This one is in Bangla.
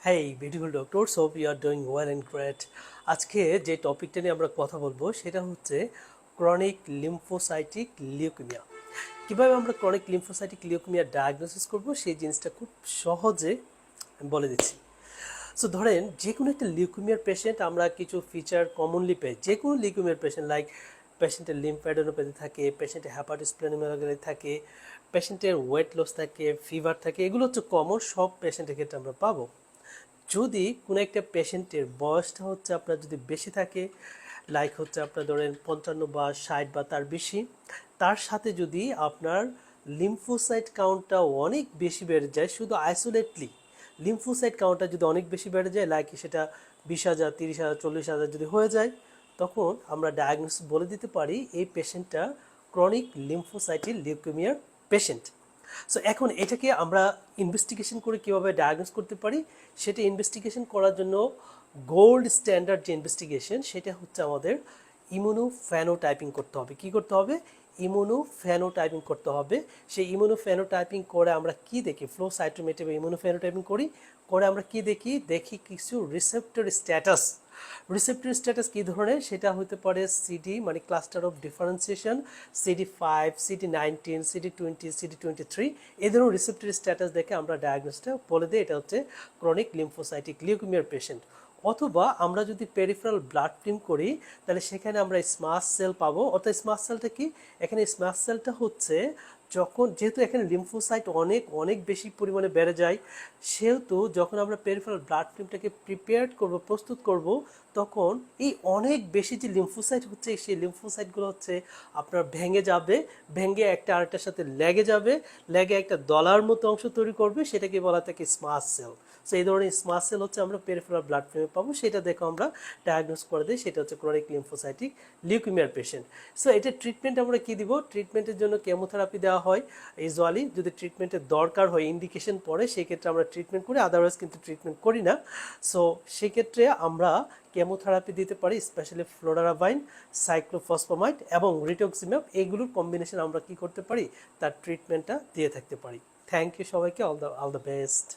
Hey, beautiful doctors, hope you are doing well and great. আজকে যে টপিকটা নিয়ে আমরা কথা বলবো সেটা হচ্ছে ক্রনিক লিম্ফোসাইটিক লিউকেমিয়া। কিভাবে আমরা ক্রনিক লিম্ফোসাইটিক লিউকেমিয়া ডায়াগনোসিস করব সেই জিনিসটা খুব সহজে আমি বলে দিচ্ছি। সো ধরেন যে কোনো একটা লিউকেমিয়ার পেশেন্ট আমরা কিছু ফিচার কমনলি পাই। যে কোনো লিউকেমিয়ার পেশেন্ট লাইক পেশেন্টের লিম্ফ্যাডেনোপ্যাথি থাকে, পেশেন্টের হ্যাপাটোস্প্লেনোমেগালি থাকে, পেশেন্টের ওয়েট লস থাকে, ফিভার থাকে, এগুলো হচ্ছে কমন, সব পেশেন্টের ক্ষেত্রে আমরা পাবো। যদি কোনো একটা পেশেন্টের বয়সটা হচ্ছে আপনার যদি বেশি থাকে, লাইক হচ্ছে আপনার ধরেন 55 বা 60 বা তার বেশি, তার সাথে যদি আপনার লিম্ফোসাইট কাউন্টটা অনেক বেশি বেড়ে যায়, শুধু আইসোলেটলি লিম্ফোসাইট কাউন্টটা যদি অনেক বেশি বেড়ে যায়, লাইক সেটা 20,000, 30,000, 40,000 যদি হয়ে যায়, তখন আমরা ডায়াগনোসিস বলে দিতে পারি এই পেশেন্টটা ক্রনিক লিম্ফোসাইটিক লিউকেমিয়ার পেশেন্ট। সো এখন এটাকে আমরা ইনভেস্টিগেশন করে কীভাবে ডায়াগনোস করতে পারি, সেটা ইনভেস্টিগেশন করার জন্য গোল্ড স্ট্যান্ডার্ড যে ইনভেস্টিগেশন সেটা হচ্ছে আমাদের ইমিউনোফেনোটাইপিং করতে হবে। কি করতে হবে? ইমিউনোফেনোটাইপিং করতে হবে। সেই ইমিউনোফেনোটাইপিং করে আমরা কি দেখি? ফ্লো সাইটোমেট্রি বা ইমিউনোফেনোটাইপিং করে আমরা কি দেখি কিছু রিসেপ্টর স্ট্যাটাস কী ধরনের, সেটা হতে পারে সিডি মানে cluster of differentiation, CD5, CD19, CD20, CD23, এই ধরনের রিসেপ্টর স্ট্যাটাস দেখে আমরা ডায়াগনোসটা বলে দিই এটা হচ্ছে ক্রনিক লিম্ফোসাইটিক লিউকেমিয়ার পেশেন্ট। অথবা আমরা যদি পেরিফেরাল ব্লাড টিম করি তাহলে সেখানে আমরা স্মাশ সেল পাবো। অর্থাৎ স্মাশ সেলটা কি? এখানে স্মাশ সেলটা হচ্ছে যেহেতু এখানে লিম্ফোসাইট অনেক বেশি পরিমাণে বেড়ে যায়, সেহেতু যখন আমরা পেরিফেরাল ব্লাড টিমটাকে প্রস্তুত করব, তখন এই অনেক বেশি যে লিম্ফোসাইট হচ্ছে সেই লিম্ফোসাইটগুলো হচ্ছে আপনার ভেঙে একটা আরেকটার সাথে লেগে একটা দলার মতো অংশ তৈরি করবে, সেটাকে বলা থাকে স্মাশ সেল। সো এই ধরনের স্মাশ সেল হচ্ছে আমরা পেরিফেরাল ব্লাড ফিল্মে পাবো, সেটা দেখে আমরা ডায়াগনোস করে দিই সেটা হচ্ছে ক্রনিক লিম্ফোসাইটিক লিউকেমিয়ার পেশেন্ট। সো এটা ট্রিটমেন্ট আমরা কি দিব? ট্রিটমেন্টের জন্য কেমোথেরাপি দেওয়া হয় ইউজুয়ালি। যদি ট্রিটমেন্টের দরকার হয়, ইন্ডিকেশন পড়ে, সেই ক্ষেত্রে আমরা ট্রিটমেন্ট করি, আদারওয়াইজ কিন্তু ট্রিটমেন্ট করি না। সো সেক্ষেত্রে আমরা কেমোথেরাপি দিতে পারি, স্পেশালি ফ্লোরারাবাইন, সাইক্লোফসফামাইড এবং রিটক্সিম্যাব, এইগুলোর কম্বিনেশন আমরা কি করতে পারি? তার ট্রিটমেন্টটা দিয়ে থাকতে পারি। থ্যাংক ইউ সবাইকে, অল দ্য বেস্ট।